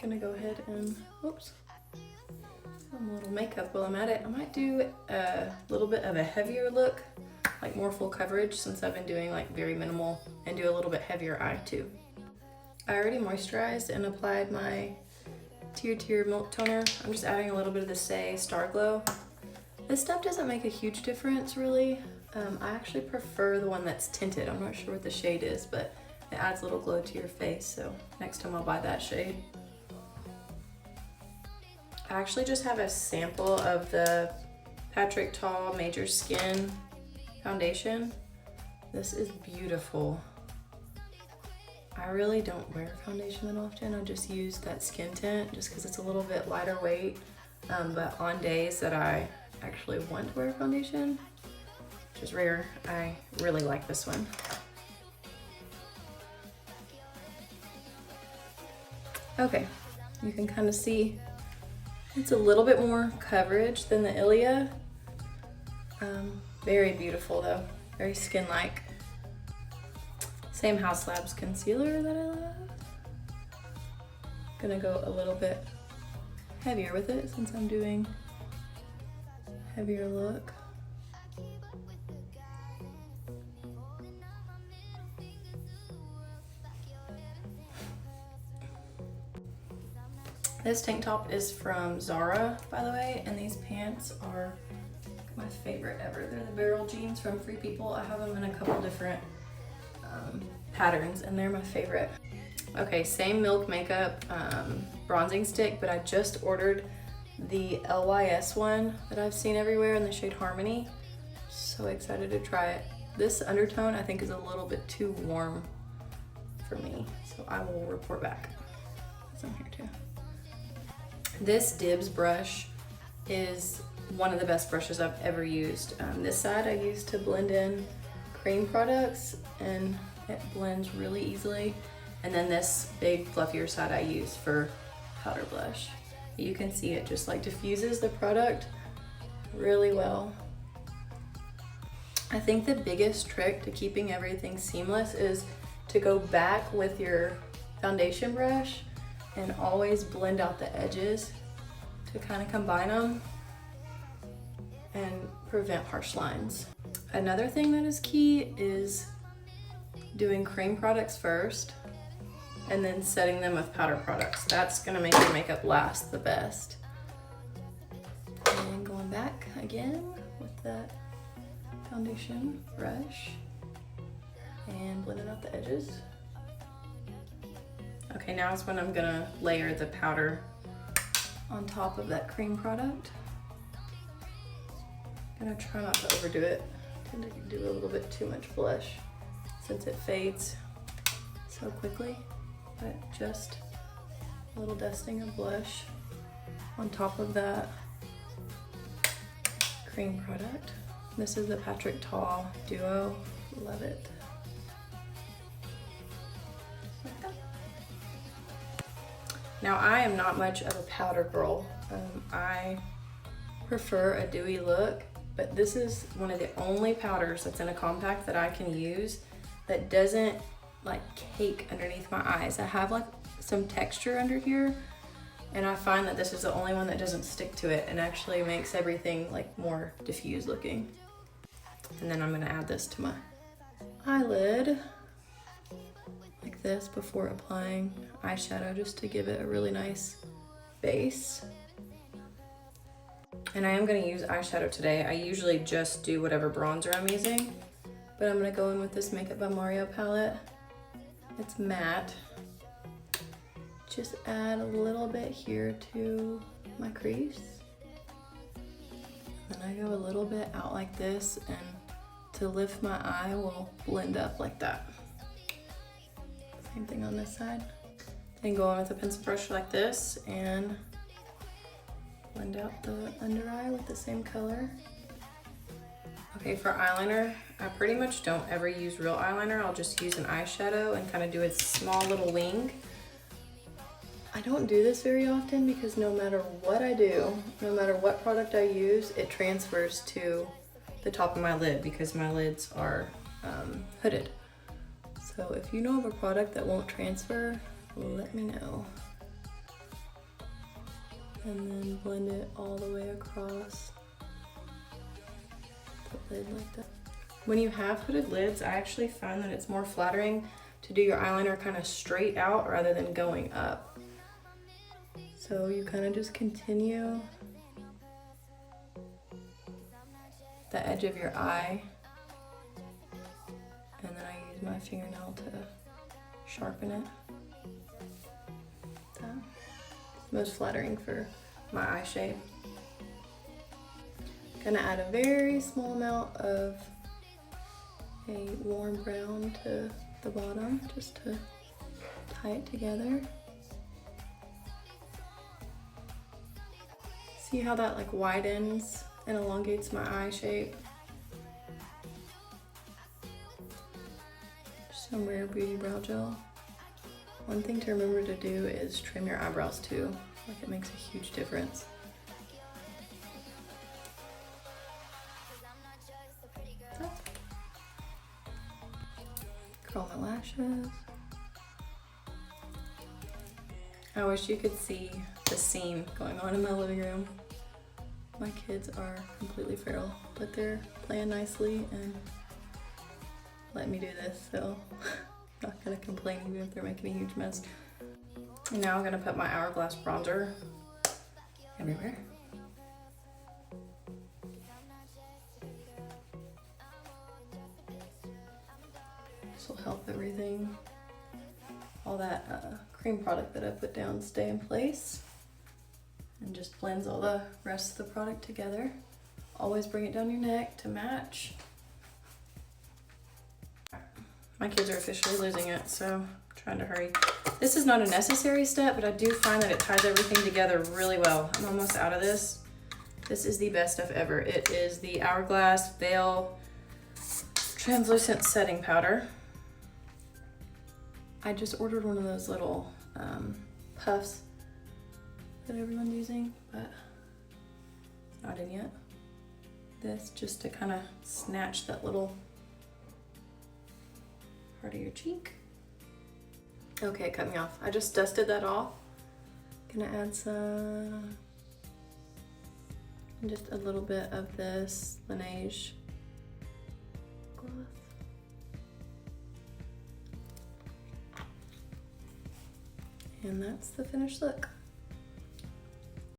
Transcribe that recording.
Gonna go ahead and, whoops, some little makeup while I'm at it. I might do a little bit of a heavier look, like more full coverage, since I've been doing like very minimal, and do a little bit heavier eye too. I already moisturized and applied my Tier Milk Toner. I'm just adding a little bit of the Say Star Glow. This stuff doesn't make a huge difference really. I actually prefer the one that's tinted. I'm not sure what the shade is, but it adds a little glow to your face, so next time I'll buy that shade. I actually just have a sample of the Patrick Ta Major Skin foundation. This is beautiful. I really don't wear foundation that often. I just use that skin tint just because it's a little bit lighter weight. But on days that I actually want to wear foundation, which is rare, I really like this one. Okay, you can kind of see it's a little bit more coverage than the Ilia. Very beautiful though, very skin-like. Same House Labs concealer that I love. Gonna go a little bit heavier with it since I'm doing heavier look. This tank top is from Zara, by the way, and these pants are my favorite ever. They're the barrel jeans from Free People. I have them in a couple different patterns, and they're my favorite. Okay, same Milk Makeup bronzing stick, but I just ordered the LYS one that I've seen everywhere in the shade Harmony. So excited to try it. This undertone I think is a little bit too warm for me, so I will report back. It's in here too. This Dibs brush is one of the best brushes I've ever used. This side I use to blend in cream products, and it blends really easily. And then this big fluffier side I use for powder blush. You can see it just like diffuses the product really well. I think the biggest trick to keeping everything seamless is to go back with your foundation brush and always blend out the edges to kind of combine them and prevent harsh lines. Another thing that is key is doing cream products first and then setting them with powder products. That's gonna make your makeup last the best. And going back again with that foundation brush and blending out the edges. Okay, now is when I'm gonna layer the powder on top of that cream product. I'm gonna try not to overdo it. I tend to do a little bit too much blush since it fades so quickly, but just a little dusting of blush on top of that cream product. This is the Patrick Ta Duo. Love it. Now I am not much of a powder girl. I prefer a dewy look, but this is one of the only powders that's in a compact that I can use that doesn't like cake underneath my eyes. I have like some texture under here, and I find that this is the only one that doesn't stick to it and actually makes everything like more diffused looking. And then I'm gonna add this to my eyelid like this before applying eyeshadow, just to give it a really nice base. And I am gonna use eyeshadow today. I usually just do whatever bronzer I'm using, but I'm gonna go in with this Makeup by Mario palette. It's matte. Just add a little bit here to my crease. Then I go a little bit out like this, and to lift my eye will blend up like that. Same thing on this side. Then go on with a pencil brush like this and blend out the under eye with the same color. Okay, for eyeliner, I pretty much don't ever use real eyeliner. I'll just use an eyeshadow and kind of do a small little wing. I don't do this very often because no matter what I do, no matter what product I use, it transfers to the top of my lid because my lids are hooded. So if you know of a product that won't transfer, let me know. and then blend it all the way across the lid like that. When you have hooded lids, I actually find that it's more flattering to do your eyeliner kind of straight out rather than going up. So you kind of just continue the edge of your eye, and then I use my fingernail to sharpen it. It's most flattering for my eye shape. Gonna add a very small amount of a warm brown to the bottom just to tie it together. See how that like widens and elongates my eye shape? Some Rare Beauty brow gel. One thing to remember to do is trim your eyebrows too. Like, it makes a huge difference. Curl my lashes. I wish you could see the scene going on in my living room. My kids are completely feral, but they're playing nicely and let me do this, so I'm not gonna complain even if they're making a huge mess. And now I'm gonna put my Hourglass bronzer everywhere. This will help everything, all that cream product that I put down, stay in place, and just blends all the rest of the product together. Always bring it down your neck to match. My kids are officially losing it, so I'm trying to hurry. This is not a necessary step, but I do find that it ties everything together really well. I'm almost out of this. This is the best stuff ever. It is the Hourglass Veil Translucent Setting Powder. I just ordered one of those little puffs that everyone's using, but it's not in yet. This just to kind of snatch that little part of your cheek. Okay, it cut me off. I just dusted that off. Gonna add some, just a little bit of this Laneige gloss. And that's the finished look.